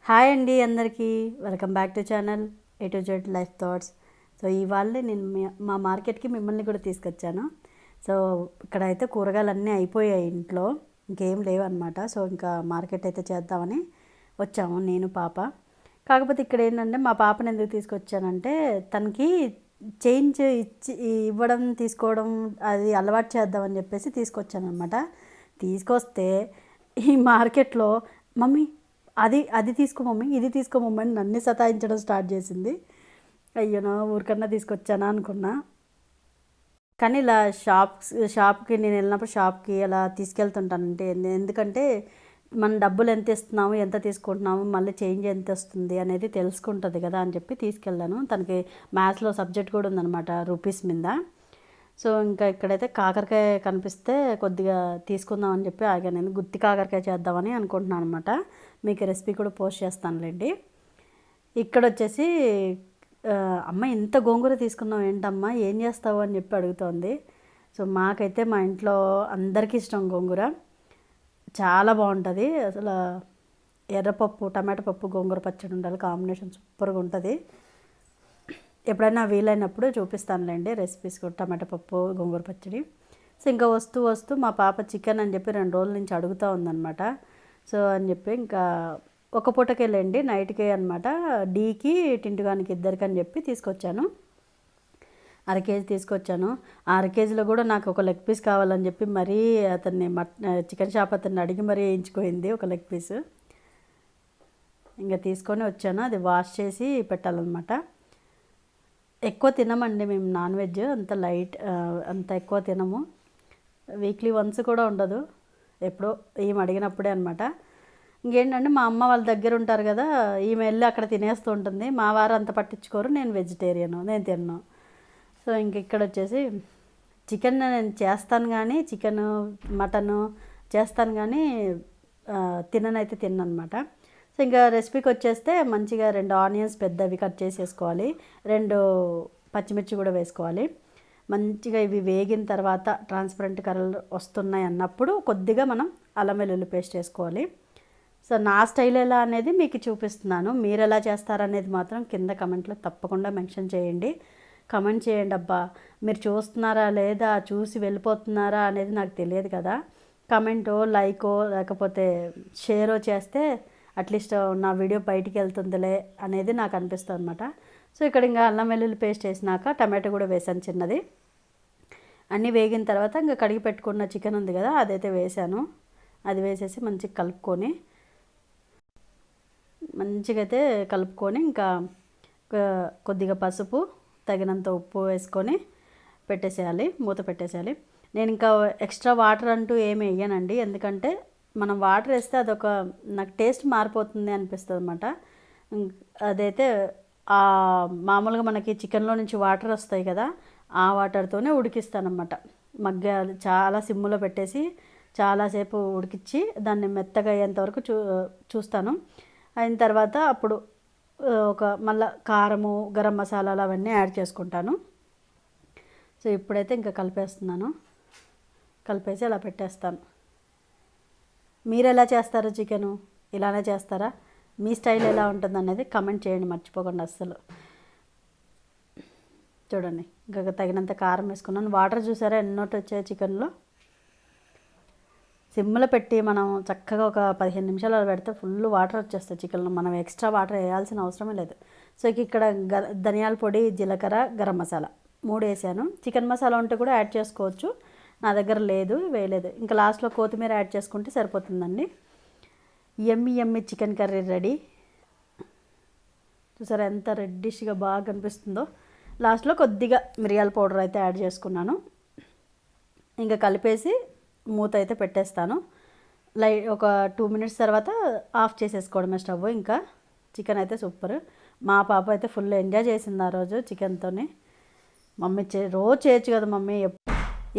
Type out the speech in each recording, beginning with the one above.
Hi అండి అందరికీ welcome back to channel A to Z life thoughts. So ఇవాళ నేను మా మార్కెట్కి మిమ్మల్ని కూడా తీసుకొచ్చాను. సో ఇక్కడ అయితే కూరగాయలు అన్నీ అయిపోయాయి, ఇంట్లో ఇంకేం లేవన్నమాట. సో ఇంకా మార్కెట్ అయితే చేద్దామని వచ్చాము నేను పాప. కాకపోతే ఇక్కడ ఏంటంటే మా పాపని ఎందుకు తీసుకొచ్చానంటే తనకి చేంజ్ ఇవ్వడం తీసుకోవడం అది అలవాటు చేద్దామని చెప్పేసి తీసుకొచ్చాను అనమాట. తీసుకొస్తే ఈ మార్కెట్లో మమ్మీ అది అది తీసుకో మమ్మీ, ఇది తీసుకో మమ్మీ అని నన్ను సతాయించడం స్టార్ట్ చేసింది. అయ్యోనా ఊరికన్నా తీసుకొచ్చానా అనుకున్నా. కానీ ఇలా షాప్కి నేను వెళ్ళినప్పుడు షాప్కి అలా తీసుకెళ్తుంటానంటే, ఎందుకంటే మన డబ్బులు ఎంత ఇస్తున్నాము, ఎంత తీసుకుంటున్నాము, మళ్ళీ చేంజ్ ఎంత వస్తుంది అనేది తెలుసుకుంటుంది కదా అని చెప్పి తీసుకెళ్ళాను. తనకి మ్యాథ్స్లో సబ్జెక్ట్ కూడా ఉందన్నమాట, రూపీస్ మీద. సో ఇంకా ఇక్కడైతే కాకరకాయ కనిపిస్తే కొద్దిగా తీసుకుందామని చెప్పి ఆగా. నేను గుత్తి కాకరకాయ చేద్దామని అనుకుంటున్నాను అనమాట. మీకు రెసిపీ కూడా పోస్ట్ చేస్తానులేండి. ఇక్కడ వచ్చేసి అమ్మ ఇంత గోంగూర తీసుకున్నావు ఏంటమ్మా, ఏం చేస్తావు అని చెప్పి అడుగుతోంది. సో మాకైతే మా ఇంట్లో అందరికీ ఇష్టం గోంగూర, చాలా బాగుంటుంది. అసలు ఎర్రపప్పు టమాటా పప్పు గోంగూర పచ్చడి ఉండాలి, కాంబినేషన్ సూపర్గా ఉంటుంది. ఎప్పుడైనా వీలైనప్పుడు చూపిస్తానులేండి రెసిపీస్ కూడా, టమాటా పప్పు గోంగూర పచ్చడి. సో ఇంకా వస్తూ మా పాప చికెన్ అని చెప్పి 2 రోజుల నుంచి అడుగుతూ ఉందన్నమాట. సో అని చెప్పి ఇంకా ఒక పూటకి వెళ్ళండి, నైట్కే అనమాట. డీకి టింటుగానికి ఇద్దరికి అని చెప్పి తీసుకొచ్చాను. 1/2 కేజీ తీసుకొచ్చాను. 1/2 కేజీలో కూడా నాకు ఒక లెగ్ పీస్ కావాలని చెప్పి మరీ అతన్ని చికెన్ షాప్ అతన్ని అడిగి మరీ వేయించుకోయింది ఒక లెగ్ పీస్. ఇంకా తీసుకొని వచ్చాను, అది వాష్ చేసి పెట్టాలన్నమాట. ఎక్కువ తినమండి మేము నాన్ వెజ్, అంత ఎక్కువ తినము. వీక్లీ వన్స్ కూడా ఉండదు, ఎప్పుడో ఈమె అడిగినప్పుడే అనమాట. ఇంకేంటంటే మా అమ్మ వాళ్ళ దగ్గర ఉంటారు కదా, ఈమె వెళ్ళి అక్కడ తినేస్తూ ఉంటుంది. మా వారు అంత పట్టించుకోరు, నేను వెజిటేరియను, నేను తిన్నాను. సో ఇంక ఇక్కడ వచ్చేసి చికెన్ నేను చేస్తాను కానీ, చికెను మటను చేస్తాను కానీ తిననైతే తిన్ననమాట. సో ఇంకా రెసిపీకి వచ్చేస్తే మంచిగా 2 ఆనియన్స్ పెద్దవి కట్ చేసేసుకోవాలి, 2 పచ్చిమిర్చి కూడా వేసుకోవాలి. మంచిగా ఇవి వేగిన తర్వాత ట్రాన్స్పరెంట్ కలర్ వస్తున్నాయి అన్నప్పుడు కొద్దిగా మనం అల్లం వెల్లుల్లి పేస్ట్ వేసుకోవాలి. సో నా స్టైల్ ఎలా అనేది మీకు చూపిస్తున్నాను, మీరు ఎలా చేస్తారనేది మాత్రం కింద కమెంట్లో తప్పకుండా మెన్షన్ చేయండి. కమెంట్ చేయండి అబ్బా, మీరు చూస్తున్నారా లేదా, చూసి వెళ్ళిపోతున్నారా అనేది నాకు తెలియదు కదా. కమెంటో లైకో లేకపోతే షేరో చేస్తే అట్లీస్ట్ నా వీడియో బయటికి వెళ్తుందిలే అనేది నాకు అనిపిస్తుంది అనమాట. సో ఇక్కడ ఇంకా అల్లం వెల్లుల్లి పేస్ట్ వేసినాక టమాటో కూడా వేసాను చిన్నది. అన్నీ వేగిన తర్వాత ఇంకా కడిగి పెట్టుకున్న చికెన్ ఉంది కదా, అదైతే వేసాను. అది వేసేసి మంచిగా కలుపుకొని ఇంకా కొద్దిగా పసుపు తగినంత ఉప్పు వేసుకొని పెట్టేసేయాలి, మూత పెట్టేసేయాలి. నేను ఇంకా ఎక్స్ట్రా వాటర్ అంటూ ఏమి వేయనండి, ఎందుకంటే మనం వాటర్ వేస్తే అదొక నాకు టేస్ట్ మారిపోతుంది అనిపిస్తుంది అనమాట. అదైతే మామూలుగా మనకి చికెన్లో నుంచి వాటర్ వస్తాయి కదా, ఆ వాటర్తోనే ఉడికిస్తానమాట. చాలా సిమ్లో పెట్టేసి చాలాసేపు ఉడికించి దాన్ని మెత్తగా అయ్యేంతవరకు చూస్తాను. అయిన తర్వాత అప్పుడు మళ్ళీ కారము గరం మసాలాలు అవన్నీ యాడ్ చేసుకుంటాను. సో ఇప్పుడైతే ఇంకా కలిపేసి అలా పెట్టేస్తాను. మీరు ఎలా చేస్తారో చికెను, ఇలానే చేస్తారా, మీ స్టైల్ ఎలా ఉంటుంది అనేది కమెంట్ చేయండి మర్చిపోకుండా అస్సలు. చూడండి ఇంకా తగినంత కారం వేసుకున్నాను. వాటర్ చూసారా ఎన్నోటి వచ్చాయి చికెన్లో. సిమ్లో పెట్టి మనం చక్కగా ఒక 15 నిమిషాలు అలా పెడితే ఫుల్ వాటర్ వచ్చేస్తాయి చికెన్లో, మనం ఎక్స్ట్రా వాటర్ వేయాల్సిన అవసరమే లేదు. సో ఇక్కడ ధనియాల పొడి, జీలకర్ర, గరం మసాలా 3 వేసాను. చికెన్ మసాలా ఉంటే కూడా యాడ్ చేసుకోవచ్చు, నా దగ్గర లేదు, వేయలేదు. ఇంకా లాస్ట్లో కొత్తిమీర యాడ్ చేసుకుంటే సరిపోతుందండి. యమ్మీ చికెన్ కర్రీ రెడీ. చూసారా ఎంత రెడ్డిష్గా బాగా కనిపిస్తుందో. లాస్ట్లో కొద్దిగా మిరియాల పౌడర్ అయితే యాడ్ చేసుకున్నాను. ఇంకా కలిపేసి మూత అయితే పెట్టేస్తాను. ఒక 2 మినిట్స్ తర్వాత ఆఫ్ చేసేసుకోవడమే స్టవ్. ఇంకా చికెన్ అయితే సూపర్. మా పాప అయితే ఫుల్ ఎంజాయ్ చేసింది ఆ రోజు చికెన్తోని. మమ్మీ రోజు చేయొచ్చు కదా మమ్మీ,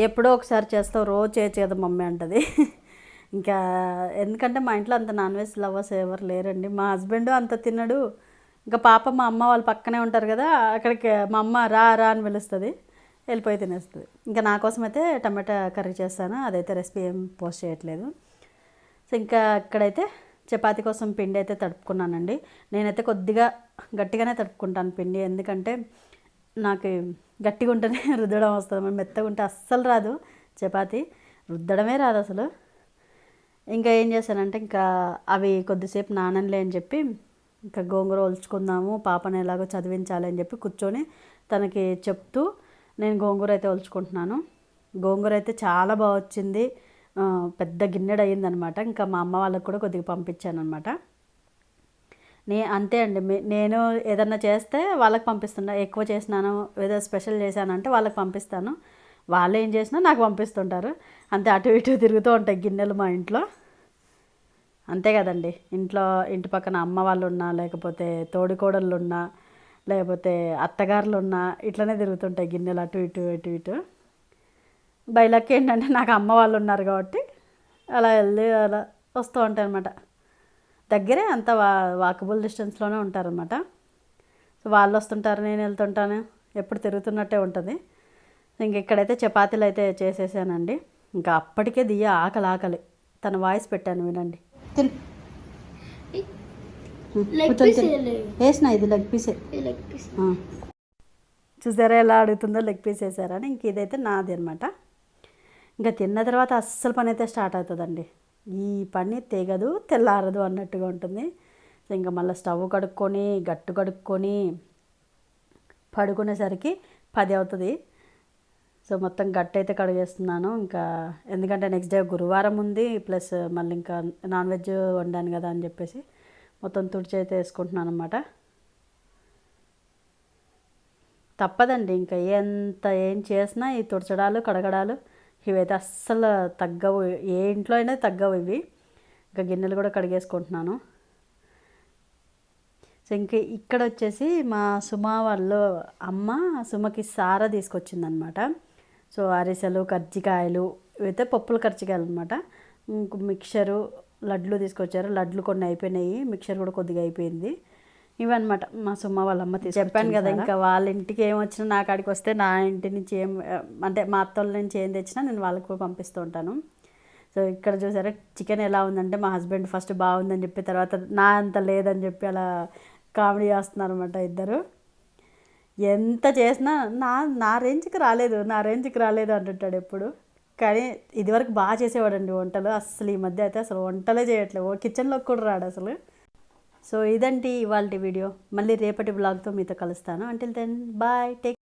ఎప్పుడో ఒకసారి చేస్తావు, రోజు చేయొచ్చు కదా మమ్మీ అంటది. ఇంకా ఎందుకంటే మా ఇంట్లో అంత నాన్ వెజ్ లవర్స్ ఎవరు లేరండి. మా హస్బెండ్ అంత తినడు. ఇంకా పాప మా అమ్మ వాళ్ళు పక్కనే ఉంటారు కదా, అక్కడికి మా అమ్మ రా అని పిలుస్తుంది, వెళ్ళిపోయి తినేస్తుంది. ఇంకా నా కోసం అయితే టమాటా కర్రీ చేస్తాను, అదైతే రెసిపీ ఏం పోస్ట్ చేయట్లేదు. సో ఇంకా ఇక్కడైతే చపాతీ కోసం పిండి అయితే తడుపుకున్నానండి. నేనైతే కొద్దిగా గట్టిగానే తడుపుకుంటాను పిండి, ఎందుకంటే నాకు గట్టిగా ఉంటేనే రుద్దడం వస్తుంది. మరి మెత్తగా ఉంటే అస్సలు రాదు, చపాతీ రుద్దడమే రాదు అసలు. ఇంకా ఏం చేశానంటే ఇంకా అవి కొద్దిసేపు నానలే అని చెప్పి ఇంకా గోంగూర ఒలుచుకుందాము, పాపని ఎలాగో చదివించాలి అని చెప్పి కూర్చొని తనకి చెప్తూ నేను గోంగూర అయితే ఒలుచుకుంటున్నాను. గోంగూర అయితే చాలా బాగా వచ్చింది, పెద్ద గిన్నెడు అయ్యిందనమాట. ఇంకా మా అమ్మ వాళ్ళకి కూడా కొద్దిగా పంపించాను అనమాట. అంతే అండి, నేను ఏదన్నా చేస్తే వాళ్ళకి పంపిస్తున్నా. ఎక్కువ చేసినాను, ఏదో స్పెషల్ చేశానంటే వాళ్ళకి పంపిస్తాను, వాళ్ళు ఏం చేసినా నాకు పంపిస్తుంటారు. అంతే, అటు ఇటు తిరుగుతూ ఉంటాయి గిన్నెలు మా ఇంట్లో. అంతే కదండి, ఇంటి పక్కన అమ్మ వాళ్ళు ఉన్నా, లేకపోతే తోడికోడళ్ళు ఉన్నా, లేకపోతే అత్తగారులు ఉన్నా ఇట్లనే తిరుగుతుంటాయి గిన్నెలు అటు ఇటు అటు ఇటు. బయలకి ఏంటంటే నాకు అమ్మ వాళ్ళు ఉన్నారు కాబట్టి అలా వెళ్ళి అలా వస్తూ ఉంటాయి అనమాట. దగ్గరే, అంత వాకబుల్ డిస్టెన్స్లోనే ఉంటారనమాట. సో వాళ్ళు వస్తుంటారు, నేను వెళ్తుంటాను, ఎప్పుడు తిరుగుతున్నట్టే ఉంటుంది. ఇంక ఇక్కడైతే చపాతీలు అయితే చేసేసానండి. ఇంకా అప్పటికే దియ్య ఆకలి. తన వాయిస్ పెట్టాను, వినండి. వేసిన ఇది లెగ్ పీసే. చూసారా ఎలా అడుగుతుందో, లెగ్ పీస్ వేసారని. ఇంక ఇదైతే నాది అనమాట. ఇంకా తిన్న తర్వాత అస్సలు పని అయితే స్టార్ట్ అవుతుందండి. ఈ పని తెగదు తెల్లారదు అన్నట్టుగా ఉంటుంది. ఇంకా మళ్ళీ స్టవ్ కడుక్కొని గట్టు కడుక్కొని పడుకునేసరికి 10 అవుతుంది. సో మొత్తం గట్టు అయితే కడిగేస్తున్నాను. ఇంకా ఎందుకంటే నెక్స్ట్ డే గురువారం ఉంది, ప్లస్ మళ్ళీ ఇంకా నాన్ వెజ్ వండాను కదా అని చెప్పేసి మొత్తం తుడిచి అయితే వేసుకుంటున్నాను అనమాట. తప్పదండి, ఇంకా ఏం చేసినా ఈ తుడచడాలు కడగడాలు ఇవైతే అస్సలు తగ్గవు, ఏ ఇంట్లో అయినా తగ్గవు ఇవి. ఇంకా గిన్నెలు కూడా కడిగేసుకుంటున్నాను. సో ఇంక ఇక్కడ వచ్చేసి మా సుమ వాళ్ళు అమ్మ సుమకి సారా తీసుకొచ్చిందనమాట. సో అరిసెలు, కర్జికాయలు, ఇవైతే పప్పుల కర్జికాయలు అనమాట. మిక్చరు, లడ్లు తీసుకొచ్చారు. లడ్లు కొన్ని అయిపోయినాయి, మిక్చర్ కూడా కొద్దిగా అయిపోయింది. ఇవన్నమాట మా సుమ్మ వాళ్ళమ్మ చెప్పాను కదా. ఇంకా వాళ్ళ ఇంటికి ఏం వచ్చినా నా కాడికి వస్తే, నా ఇంటి నుంచి అంటే మా అత్తోళ్ళ నుంచి ఏం తెచ్చినా నేను వాళ్ళకి కూడా పంపిస్తూ ఉంటాను. సో ఇక్కడ చూసారా చికెన్ ఎలా ఉందంటే, మా హస్బెండ్ ఫస్ట్ బాగుందని చెప్పి తర్వాత నా అంత లేదని చెప్పి అలా కామెడీ చేస్తున్నారు అనమాట ఇద్దరు. ఎంత చేసినా నా రేంజ్కి రాలేదు అంటుంటాడు ఎప్పుడు. కానీ ఇదివరకు బాగా చేసేవాడండి వంటలు. అసలు ఈ మధ్య అయితే అసలు వంటలే చేయట్లేదు, కిచెన్లోకి కూడా రాడు అసలు. సో ఇదండి ఇవాళ వీడియో. మళ్ళీ రేపటి బ్లాగ్తో మీతో కలుస్తాను. Until then bye, take